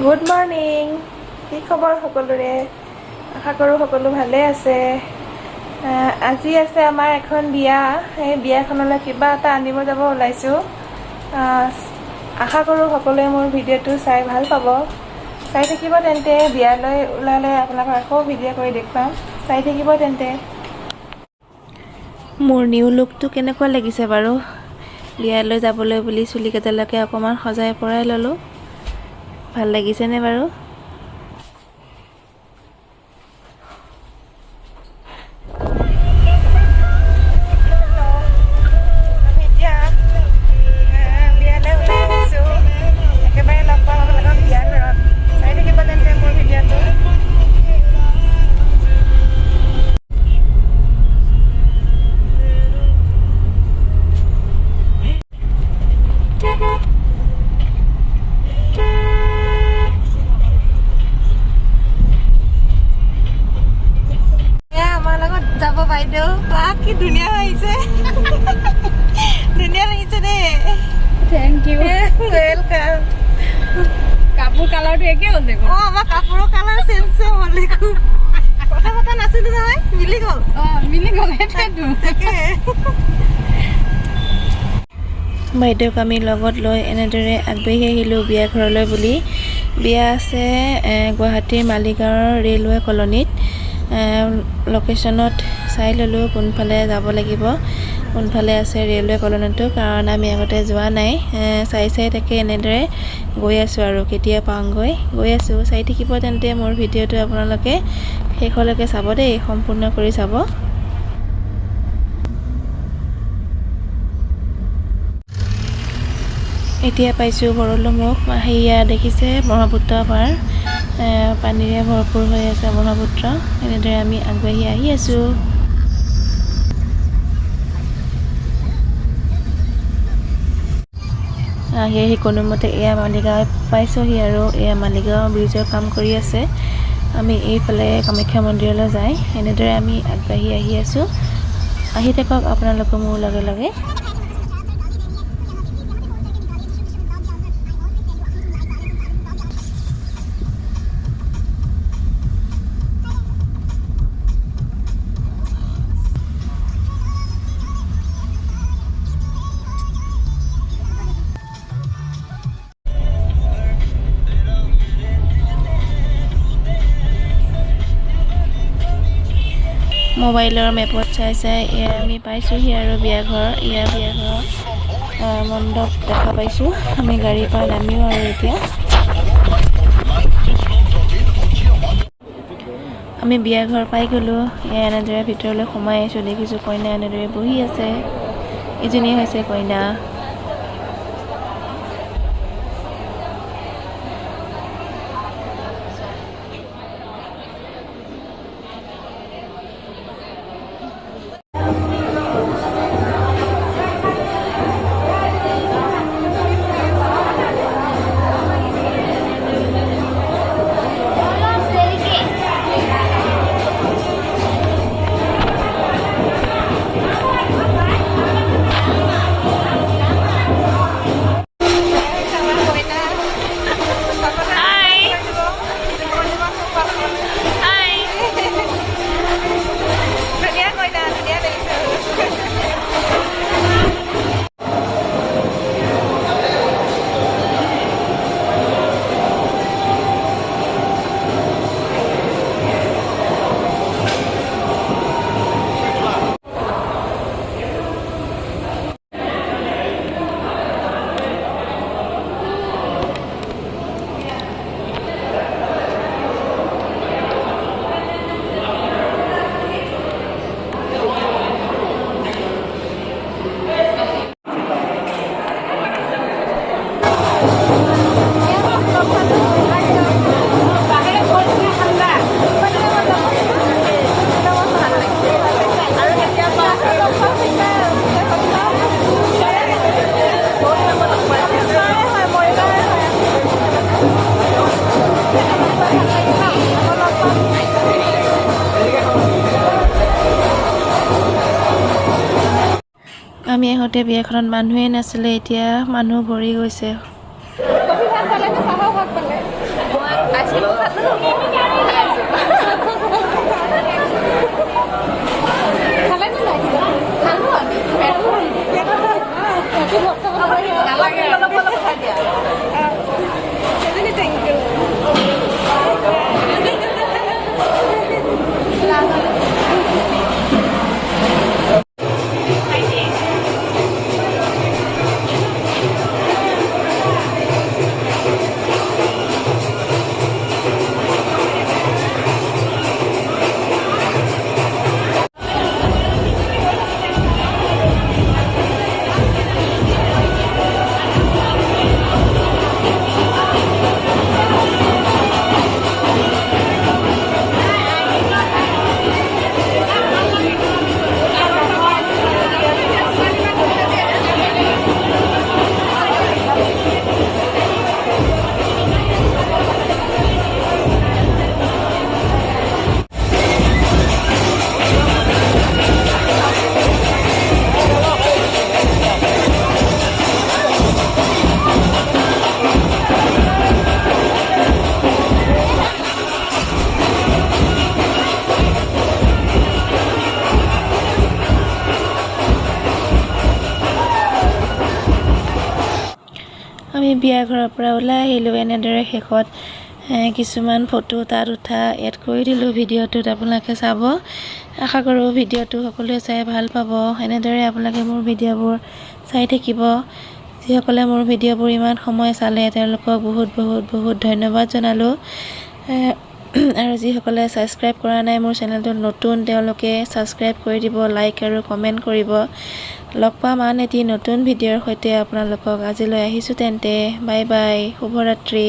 Good morning. কি খবৰ সকলোৰে? আশা কৰোঁ সকলো ভালে আছে। আজি আছে আমাৰ এখন বিয়া। সেই বিয়াখনলৈ কিবা এটা আনিব যাব ওলাইছোঁ। আশা কৰোঁ সকলোৱে মোৰ ভিডিঅ'টো চাই ভাল পাব। চাই থাকিব তেন্তে। বিয়ালৈ ওলালে আপোনালোকক আকৌ ভিডিঅ' কৰি দেখুৱাম, চাই থাকিব তেন্তে। মোৰ নিউ লুকটো কেনেকুৱা লাগিছে বাৰু? বিয়ালৈ যাবলৈ বুলি চুলিকেইডালকে অকণমান সজাই পৰাই ল'লোঁ। ভাল লাগিছেনে বাৰু? আমি এতিয়া বিয়ালৈ ওলাই আহিছোঁ। একেবাৰে লগ পাম আপোনালোকক বিয়া ঘৰত। চাই থাকিব তেন্তে মোৰ ভিডিঅ'টো। যাব বাইদেউ, বাহ কি ধুনীয়া আহিছে। ধুনীয়া লাগিছে দেই। Thank you. ৱেলকাম। কাপোৰ কালাৰটো একে হ'ল দেখোন। আমাৰ কাপোৰৰ কালাৰ চেঞ্জ হ'ল দেখোন। কথা পতা নাছিলো নহয়, মিলি গ'ল। মিলি গ'ল সেইটোৱেতো। বাইদেউক আমি লগত লৈ এনেদৰে আগবাঢ়ি আহিলোঁ বিয়া ঘৰলৈ বুলি। বিয়া আছে গুৱাহাটীৰ মালিগাঁৱৰ ৰেলৱে কলনীত। লোকেশ্যনত চাই ল'লোঁ কোনফালে যাব লাগিব, কোনফালে আছে ৰেলৱে কলনীটো, কাৰণ আমি আগতে যোৱা নাই। চাই তাকে এনেদৰে গৈ আছোঁ আৰু কেতিয়া পাওঁগৈ। গৈ আছোঁ, চাই থাকিব তেন্তে মোৰ ভিডিঅ'টো আপোনালোকে শেষলৈকে চাব দেই, সম্পূৰ্ণ কৰি চাব। এতিয়া পাইছোঁ ভৰলুমুখ। সেয়া দেখিছে ব্ৰহ্মপুত্ৰ পাৰ, পানীৰে ভৰপূৰ হৈ আছে ব্ৰহ্মপুত্ৰ। এনেদৰে আমি আগবাঢ়ি আহি আছোঁ। আহি কোনোমতে এয়া মালিগাঁও পাইছোঁহি আৰু এয়া মালিগাঁও ব্ৰিজৰ কাম কৰি আছে। আমি এইফালে কামাখ্যা মন্দিৰলৈ যাই এনেদৰে আমি আগবাঢ়ি আহি আছোঁ। আহি থাকক আপোনালোকো মোৰ লগে লগে। মোবাইলৰ মেপত চাই এয়া আমি পাইছোঁহি আৰু বিয়াঘৰ। এয়া বিয়াঘৰ মণ্ডপ দেখা পাইছোঁ। আমি গাড়ীৰ পৰা নামিও আৰু এতিয়া আমি বিয়াঘৰ পাই গ'লোঁ। এয়া এনেদৰে ভিতৰলৈ সোমাই আহিছোঁ। দেখিছোঁ কইনা এনেদৰে বহি আছে। ইজনী হৈছে কইনা। আমি আহোঁতে বিয়াখনত মানুহেই নাছিলে, এতিয়া মানুহ ভৰি গৈছে। বিয়া ঘৰৰ পৰা ওলাই আহিলোঁ। এনেদৰে শেষত কিছুমান ফটো তাত উঠা এড কৰি দিলোঁ ভিডিঅ'টোত, আপোনালোকে চাব। আশা কৰোঁ ভিডিঅ'টো সকলোৱে চাই ভাল পাব। এনেদৰে আপোনালোকে মোৰ ভিডিঅ'বোৰ চাই থাকিব। যিসকলে মোৰ ভিডিঅ'বোৰ ইমান সময় চালে তেওঁলোকক বহুত বহুত বহুত ধন্যবাদ জনালোঁ। আৰু যিসকলে ছাবস্ক্ৰাইব কৰা নাই মোৰ চেনেলটো নতুন, তেওঁলোকে ছাবস্ক্ৰাইব কৰি দিব, লাইক আৰু কমেণ্ট কৰিব। লগ পাম আন এটি নতুন ভিডিঅ'ৰ সৈতে আপোনালোকক। আজিলৈ আহিছোঁ তেন্তে, বাই বাই, শুভৰাত্ৰি।